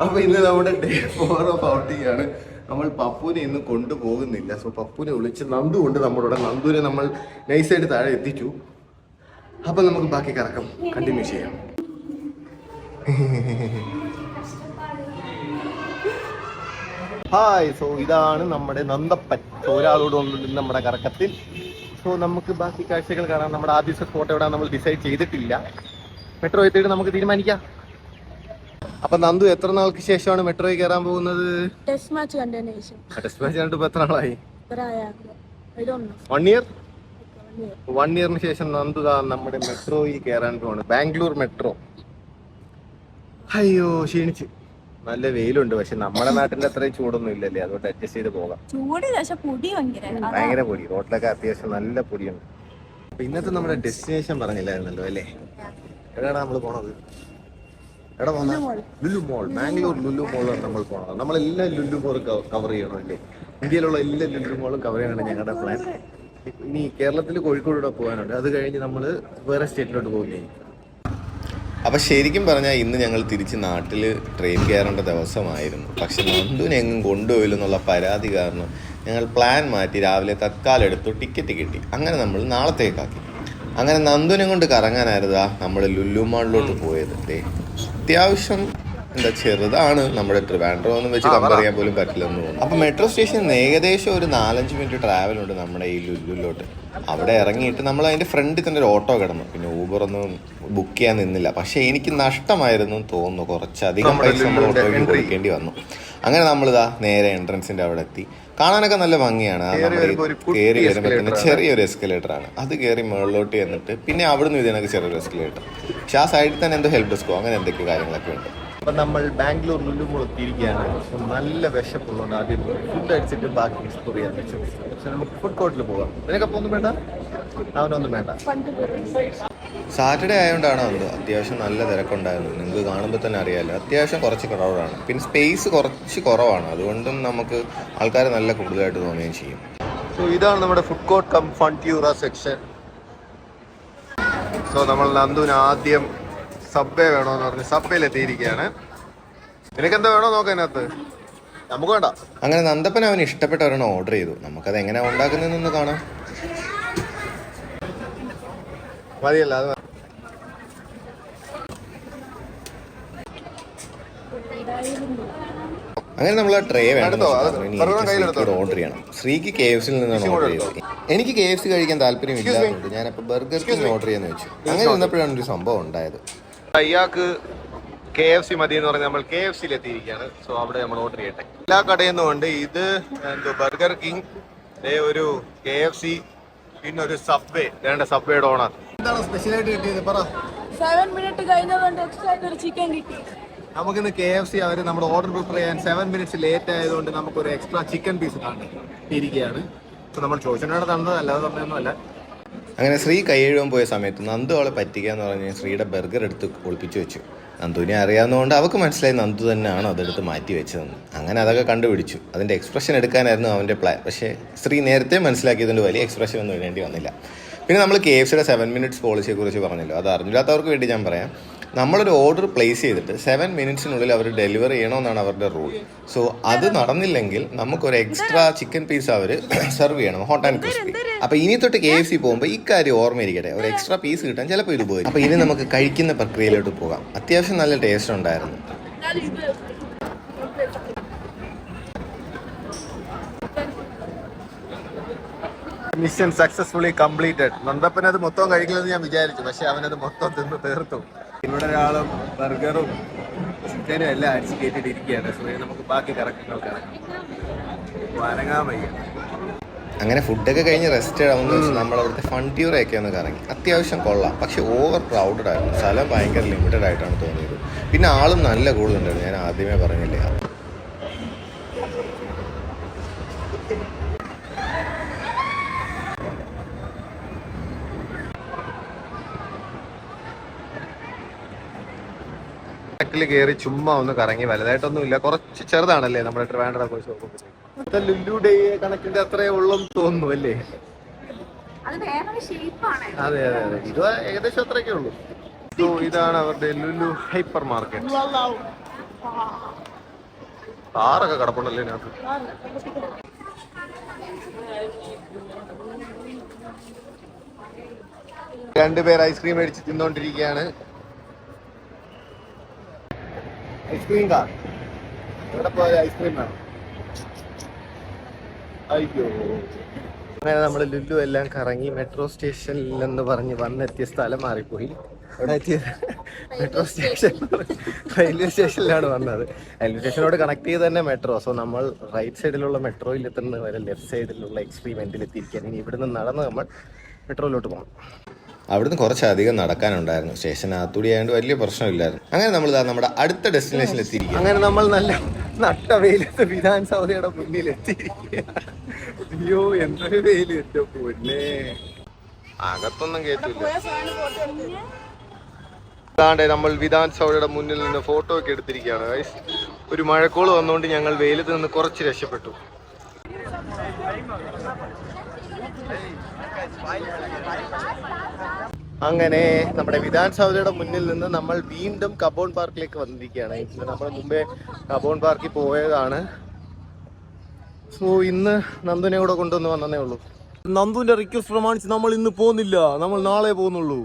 അപ്പൊ ഇന്ന് നമ്മുടെ ഡേ 4 ഓഫ് ഔട്ടിംഗ് ആണ്. നമ്മൾ പപ്പുവിനെ ഇന്ന് കൊണ്ടുപോകുന്നില്ല. സോ പപ്പുവിനെ വിളിച്ച് നന്ദു കൊണ്ട് നമ്മളോട് നന്ദുവിനെ നമ്മൾ നൈസായിട്ട് താഴെ എത്തിച്ചു. അപ്പൊ നമുക്ക് ബാക്കി കറക്കം കണ്ടിന്യൂ ചെയ്യാം. ഹായ്, സോ ഇതാണ് നമ്മുടെ നന്ദപ്പൻ. സോ ഒരാളോട് കൊണ്ടുണ്ട് നമ്മുടെ കറക്കത്തിൽ. സോ നമുക്ക് ബാക്കി കാഴ്ചകൾ കാണാം. നമ്മുടെ ആദ്യത്തെ സ്പോട്ട് എവിടെ നമ്മൾ ഡിസൈഡ് ചെയ്തിട്ടില്ല. മെട്രോ എത്തിയിട്ട് നമുക്ക് തീരുമാനിക്കാം. അപ്പൊ നന്ദു എത്ര നാൾക്ക് ശേഷമാണ് മെട്രോയിൽ കയറാൻ പോകുന്നത്? ടെസ്റ്റ് മാച്ച് കണ്ടതിന് ശേഷം. ടെസ്റ്റ് മാച്ച് കണ്ടിട്ട് എത്ര നാളായി? 1 ഇയർ. 1 ഇയറിന് ശേഷം നന്ദു നമ്മുടെ മെട്രോയിൽ കയറാൻ പോവാണ്. ബാംഗ്ലൂർ മെട്രോ. അയ്യോ, ക്ഷീണിച്ച്. നല്ല വെയിലുണ്ട്, പക്ഷെ നമ്മുടെ നാട്ടിന്റെ അത്രയും ചൂടൊന്നും ഇല്ലല്ലേ, അതുകൊണ്ട് അഡ്ജസ്റ്റ് ചെയ്ത് പോകാം. ഭയങ്കര പൊടി, റോഡിലൊക്കെ അത്യാവശ്യം നല്ല പൊടിയുണ്ട്. അപ്പൊ ഇന്നത്തെ നമ്മുടെ ഡെസ്റ്റിനേഷൻ പറഞ്ഞില്ലായിരുന്നല്ലോ അല്ലേ? എവിടെയാണ് നമ്മൾ പോണത്? എവിടെ പോന്ന? ലുലു മോൾ. ബാംഗ്ലൂർ ലുലു മോളാണ് നമ്മൾ പോണത്. നമ്മളെല്ലാം ലുലു മോൾ കവർ ചെയ്യണം അല്ലേ? ഇന്ത്യയിലുള്ള എല്ലാ ലുലു മോളും കവർ ചെയ്യണം ഞങ്ങളുടെ പ്ലാൻ. ഇനി കേരളത്തിൽ കോഴിക്കോട് പോകാനുണ്ട്. അത് കഴിഞ്ഞ് നമ്മൾ വേറെ സ്റ്റേറ്റിലോട്ട് പോകില്ലേ. അപ്പം ശരിക്കും പറഞ്ഞാൽ ഇന്ന് ഞങ്ങൾ തിരിച്ച് നാട്ടിൽ ട്രെയിൻ കയറേണ്ട ദിവസമായിരുന്നു. പക്ഷെ നന്ദുവിനെ എങ്ങും കൊണ്ടുപോയില്ലെന്നുള്ള പരാതി കാരണം ഞങ്ങൾ പ്ലാൻ മാറ്റി രാവിലെ തത്കാലം എടുത്തു ടിക്കറ്റ് കിട്ടി. അങ്ങനെ നമ്മൾ നാളത്തേക്കാക്കി. അങ്ങനെ നന്ദുവിനെ കൊണ്ട് കറങ്ങാനായിരുന്നാ നമ്മൾ ലുലു മാളിലോട്ട് പോയത്. അത്യാവശ്യം ചെറുതാണ്. നമ്മുടെ ട്രിവാൻഡ്രം ഒന്നും വെച്ച് കമ്പയർ ചെയ്യാൻ പോലും പറ്റില്ലെന്ന് തോന്നുന്നു. അപ്പം മെട്രോ സ്റ്റേഷനിൽ നിന്ന് ഏകദേശം ഒരു 4-5 മിനിറ്റ് ട്രാവലുണ്ട് നമ്മുടെ ഈ ലുലുലോട്ട്. അവിടെ ഇറങ്ങിയിട്ട് നമ്മൾ അതിൻ്റെ ഫ്രണ്ടിൽ തന്നെ ഒരു ഓട്ടോ കിടന്നു. പിന്നെ ഊബറൊന്നും ബുക്ക് ചെയ്യാൻ നിന്നില്ല. പക്ഷേ എനിക്ക് നഷ്ടമായിരുന്നു തോന്നുന്നു. കുറച്ചധികം പൈസ നമ്മൾ ഓട്ടോയ്ക്ക് കൊടുക്കേണ്ടി വന്നു. അങ്ങനെ നമ്മളിതാ നേരെ എൻട്രൻസിൻ്റെ അവിടെ എത്തി. കാണാനൊക്കെ നല്ല ഭംഗിയാണ്. കയറി വരുമ്പോൾ തന്നെ ചെറിയൊരു എസ്കലേറ്റർ ആണ്. അത് കയറി മുകളിലോട്ട് ചെന്നിട്ട് പിന്നെ അവിടുന്ന് ഇതിനൊക്കെ ചെറിയൊരു എസ്കലേറ്റർ. പക്ഷെ ആ സൈഡിൽ തന്നെ എന്തോ ഹെൽപ്പ് ഡെസ്കോ അങ്ങനെ എന്തൊക്കെയോ കാര്യങ്ങളൊക്കെ ഉണ്ട്. അപ്പം നമ്മൾ ബാംഗ്ലൂർ ലുലു മോൾ എത്തിയിരിക്കുകയാണ്. നല്ല വിശപ്പുള്ളതുകൊണ്ട് ആദ്യം ഫുഡ് അടിച്ചിട്ട് ബാക്കി എക്സ്പ്ലോർ ചെയ്യാൻ വെച്ചു. പക്ഷെ നമുക്ക് ഫുഡ് കോർട്ടിൽ പോകാം. നിനക്കപ്പോൾ ഒന്നും വേണ്ട, അവനൊന്നും വേണ്ട. സാറ്റർഡേ ആയതുകൊണ്ടാണോ എന്തോ അത്യാവശ്യം നല്ല തിരക്കുണ്ടായിരുന്നു. നിങ്ങൾക്ക് കാണുമ്പോൾ തന്നെ അറിയാമല്ലോ, അത്യാവശ്യം കുറച്ച് കുറവാണ്. പിന്നെ സ്പേസ് കുറച്ച് കുറവാണ്. അതുകൊണ്ടും നമുക്ക് ആൾക്കാർ നല്ല കൂടുതലായിട്ട് തോന്നുകയും ചെയ്യും. സോ ഇതാണ് നമ്മുടെ food court cum Funtura section. So നമ്മൾ നന്ദുവിന് ആദ്യം സബ്വേ വേണോന്ന് പറഞ്ഞ് സബ്വേയിൽ എത്തിയിരിക്കുകയാണ്. നിനക്കെന്താ വേണോ നോക്കാം അതിനകത്ത്. നമുക്ക് വേണ്ട. അങ്ങനെ നന്ദപ്പൻ അവന് ഇഷ്ടപ്പെട്ട ഒരെണ്ണം ഓർഡർ ചെയ്തു. നമുക്കത് എങ്ങനെയാ ഉണ്ടാക്കുന്നതെന്നൊന്ന് കാണാം. മതിയല്ല, അത് അങ്ങനെ നമ്മൾ ആ ട്രേ വേണം ഓർഡർ ചെയ്യണം. ശ്രീക്ക് KFC നിന്നാണ് ഓർഡർ ചെയ്തത്. എനിക്ക് KFC കഴിക്കാൻ താല്പര്യമില്ലാത്തതുകൊണ്ട് ഞാനപ്പോൾ ബർഗർ കിങ് ഓർഡർ ചെയ്യാന്ന് വെച്ചു. അങ്ങനെ വന്നപ്പോഴാണ് ഒരു സംഭവം ഉണ്ടായത്. അയ്യാക്ക് KFC മതി എന്ന് പറഞ്ഞ് നമ്മൾ KFCയിൽ എത്തിയിരിക്കുകയാണ്. സോ അവിടെ നമ്മൾ ഓർഡർ ചെയ്യട്ടെ. എല്ലാ കടയിൽ നിന്നും ഉണ്ട്. ഇത് ബർഗർ കിങ്, ഒരു KFC, പിന്നെ ഒരു സബ്വേ. വേണ്ട സബ്വേയുടെ ഓണർ. എന്താണ് സ്പെഷ്യലായിട്ട് കിട്ടിയത് പറ. 7 മിനിറ്റ് കഴിഞ്ഞതുകൊണ്ട് എക്സ്ട്രാ ഒരു ചിക്കൻ കിട്ടി. നമുക്കിന്ന് KFC അവർ നമ്മുടെ ഓർഡർ പ്രിപ്പയർ ചെയ്യാൻ 7 മിനിറ്റ്സ് ലേറ്റ് ആയതുകൊണ്ട് നമുക്കൊരു എക്സ്ട്രാ ചിക്കൻ പീസ് ഇരിക്കുകയാണ്. അപ്പോൾ നമ്മൾ ചോദിച്ചിട്ടാണ് തന്നത്, അല്ലാതെ പറഞ്ഞൊന്നുമല്ല. അങ്ങനെ ശ്രീ കൈ എഴുതാൻ പോയ സമയത്ത് നന്ദു അവളെ പറ്റിക്കാന്ന് പറഞ്ഞ് ശ്രീയുടെ ബർഗർ എടുത്ത് ഒളിപ്പിച്ചു വെച്ചു. നന്ദുവിനെ അറിയാവുന്നതുകൊണ്ട് അവൾക്ക് മനസ്സിലായി നന്ദു തന്നെയാണ് അതെടുത്ത് മാറ്റി വെച്ചതെന്ന്. അങ്ങനെ അതൊക്കെ കണ്ടുപിടിച്ചു. അതിൻ്റെ എക്സ്പ്രഷൻ എടുക്കാനായിരുന്നു അവൻ്റെ പ്ലാൻ. പക്ഷേ ശ്രീ നേരത്തെ മനസ്സിലാക്കിയതുകൊണ്ട് വലിയ എക്സ്പ്രഷൻ ഒന്നും ഇടേണ്ടി വന്നില്ല. പിന്നെ നമ്മൾ KFCയുടെ 7 മിനിറ്റ്സ് പോളിസിയെ കുറിച്ച് പറഞ്ഞല്ലോ. അത് അറിഞ്ഞില്ലാത്തവർക്ക് വേണ്ടി ഞാൻ പറയാം. നമ്മളൊരു ഓർഡർ പ്ലേസ് ചെയ്തിട്ട് 7 മിനിറ്റ്സിനുള്ളിൽ അവർ ഡെലിവറി ചെയ്യണമെന്നാണ് അവരുടെ റൂൾ. സോ അത് നടന്നില്ലെങ്കിൽ നമുക്കൊരു എക്സ്ട്രാ ചിക്കൻ പീസ് അവർ സെർവ് ചെയ്യണം, ഹോട്ട് ആൻഡ് ക്രിസ്പി. അപ്പോൾ ഇനി തൊട്ട് KFC പോകുമ്പോൾ ഈ കാര്യം ഓർമ്മയിരിക്കട്ടെ, ഒരു എക്സ്ട്രാ പീസ് കിട്ടാൻ ചിലപ്പോൾ ഇത് പോയി. അപ്പോൾ ഇനി നമുക്ക് കഴിക്കുന്ന പ്രക്രിയയിലോട്ട് പോകാം. അത്യാവശ്യം നല്ല ടേസ്റ്റ് ഉണ്ടായിരുന്നു. Mission successfully completed. നന്ദപ്പൻ അത് മൊത്തം കഴിക്കില്ലെന്ന് ഞാൻ വിചാരിച്ചു, പക്ഷെ അവനത് മൊത്തം തിന്ന് തീർത്തു. ഇവിടെ ഒരാളും ബർഗറും ചിക്കനും എല്ലാം അടിച്ച് കയറ്റിട്ടിരിക്കുകയാണ്. സോ നമുക്ക് ബാക്കി കറക്കങ്ങൾ വരങ്ങാൻ വയ്യ. അങ്ങനെ ഫുഡൊക്കെ കഴിഞ്ഞ് റെസ്റ്റ് ആവുന്ന വെച്ച് നമ്മൾ അവിടുത്തെ ഫൺട്യൂറൊക്കെ ഒന്ന് കറങ്ങി. അത്യാവശ്യം കൊള്ളാം, പക്ഷെ ഓവർ ക്രൗഡഡ് ആയിരുന്നു. സ്ഥലം ഭയങ്കര ലിമിറ്റഡ് ആയിട്ടാണ് തോന്നിയത്. പിന്നെ ആളും നല്ല കൂടുതലുണ്ടായിരുന്നു. ഞാൻ ആദ്യമേ പറഞ്ഞില്ലേ. കയറി ചുമ്മാ ഒന്ന് കറങ്ങി. വലുതായിട്ടൊന്നും ഇല്ല, കുറച്ച് ചെറുതാണല്ലേ നമ്മുടെ ട്രിവാൻഡ്രം ലുലു ഡേ കണക്കിന്റെ അത്രേ ഉള്ളെന്ന് തോന്നുന്നു അല്ലേ? അതെ അതെ അതെ, ഇത് ഏകദേശം അത്രയൊക്കെ ഉള്ളൂ. സോ ഇതാണ് അവരുടെ ലുലു ഹൈപ്പർ മാർക്കറ്റ്. കാറൊക്കെ കിടപ്പുണ്ടല്ലേ ഇതിനകത്ത്. രണ്ടുപേർ ഐസ്ക്രീം മേടിച്ച് തിന്നോണ്ടിരിക്കുകയാണ്. ഐസ്ക്രീം കാർ ഇവിടെ പോയ ഐസ്ക്രീം വേണം. അയ്യോ. അങ്ങനെ നമ്മൾ ലുലു എല്ലാം കറങ്ങി മെട്രോ സ്റ്റേഷനിലെന്ന് പറഞ്ഞ് വന്നെത്തിയ സ്ഥലം മാറിപ്പോയി. ഇവിടെ എത്തിയത് മെട്രോ സ്റ്റേഷൻ റെയിൽവേ സ്റ്റേഷനിലാണ് വന്നത്. റെയിൽവേ സ്റ്റേഷനോട് കണക്ട് ചെയ്ത് തന്നെ മെട്രോ. സോ നമ്മൾ റൈറ്റ് സൈഡിലുള്ള മെട്രോയിൽ എത്തുന്നത് വരെ ലെഫ്റ്റ് സൈഡിലുള്ള എക്സ്പീരിമെന്റിൽ എത്തിയിരിക്കുകയാണ്. ഇനി ഇവിടുന്ന് നടന്ന് നമ്മൾ മെട്രോയിലോട്ട് പോകണം. അവിടുന്ന് കുറച്ചധികം നടക്കാനുണ്ടായിരുന്നു. സ്റ്റേഷനകത്തൂടി ആയതുകൊണ്ട് വലിയ പ്രശ്നമില്ലായിരുന്നു. അങ്ങനെ നമ്മൾ നമ്മുടെ അടുത്ത ഡെസ്റ്റിനേഷനിൽ എത്തിയിരിക്കും. അങ്ങനെ നമ്മൾ നല്ല നട്ട വെയിലത്ത് വിധാൻ സൗദിയുടെ മുന്നിൽ എത്തിയിരിക്കുകയാണ്. അയ്യോ എന്തൊരു വെയിൽ എത്തിയോ പൊന്നേ. അകത്തൊന്നും കേട്ടില്ല. അതാണ്ട് നമ്മൾ വിധാൻ സൗദിയുടെ മുന്നിൽ നിന്ന് ഫോട്ടോ ഒക്കെ എടുത്തിരിക്കുകയാണ്. ഒരു മഴക്കോള് വന്നുകൊണ്ട് ഞങ്ങൾ വെയിലത്ത് നിന്ന് കുറച്ച് രക്ഷപ്പെട്ടു. അങ്ങനെ നമ്മുടെ വിധാൻ സൗദിയുടെ മുന്നിൽ നിന്ന് നമ്മൾ വീണ്ടും കബോൺ പാർക്കിലേക്ക് വന്നിരിക്കുകയാണ്. നമ്മൾ മുമ്പേ കബോൺ പാർക്കിൽ പോയതാണ്. സോ ഇന്ന് നന്ദുനെ കൂടെ കൊണ്ടുവന്ന് വന്നേ ഉള്ളൂ. നന്ദുവിന്റെ റിക്വസ്റ്റ് പ്രമാണിച്ച് നമ്മൾ ഇന്ന് പോകുന്നില്ല, നമ്മൾ നാളെ പോകുന്നുള്ളൂ.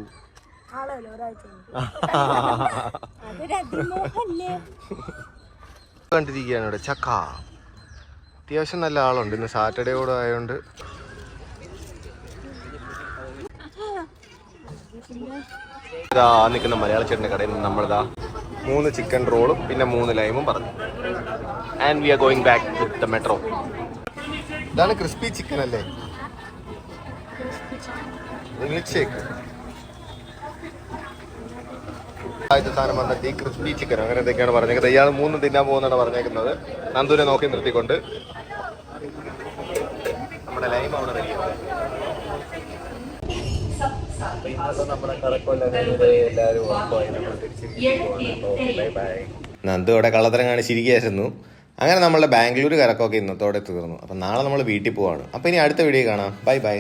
കണ്ടിരിക്കുകയാണ് ഇവിടെ ചക്ക. അത്യാവശ്യം നല്ല ആളുണ്ട്. ഇന്ന് സാറ്റർഡേ കൂടെ ആയതുകൊണ്ട് ഇതാ നിൽക്കുന്ന മലയാള ചേട്ടൻ്റെ കടയിൽ നിന്ന് നമ്മളിതാ 3 ചിക്കൻ റോളും പിന്നെ 3 ലൈമും പറഞ്ഞു. And we are going back with the metro. ഇതാണ് ക്രിസ്പി ചിക്കൻ അല്ലേ? മിൽക്ക് ഷേക്ക് ആദ്യത്തെ സാധനം വന്നെത്തി ക്രിസ്പി ചിക്കൻ. അങ്ങനെ എന്തൊക്കെയാണ് പറഞ്ഞേക്കുന്നത്. ഇയാൾ 3 തിന്നാൻ പോകുന്നതാണ് പറഞ്ഞേക്കുന്നത്. നന്ദുവിനെ നോക്കി നിർത്തിക്കൊണ്ട് നമ്മുടെ ലൈം അവിടെ റെഡിയാണ്. നന്ദു ഇവിടെ കള്ളത്തരം കാണിച്ചിരിക്കുകയായിരുന്നു. അങ്ങനെ നമ്മളുടെ ബാംഗ്ലൂർ കറക്കമൊക്കെ ഇന്നത്തോടെ തീർന്നു. അപ്പം നാളെ നമ്മൾ വീട്ടിൽ പോവാണ്. അപ്പം ഇനി അടുത്ത വീഡിയോ കാണാം. Bye bye.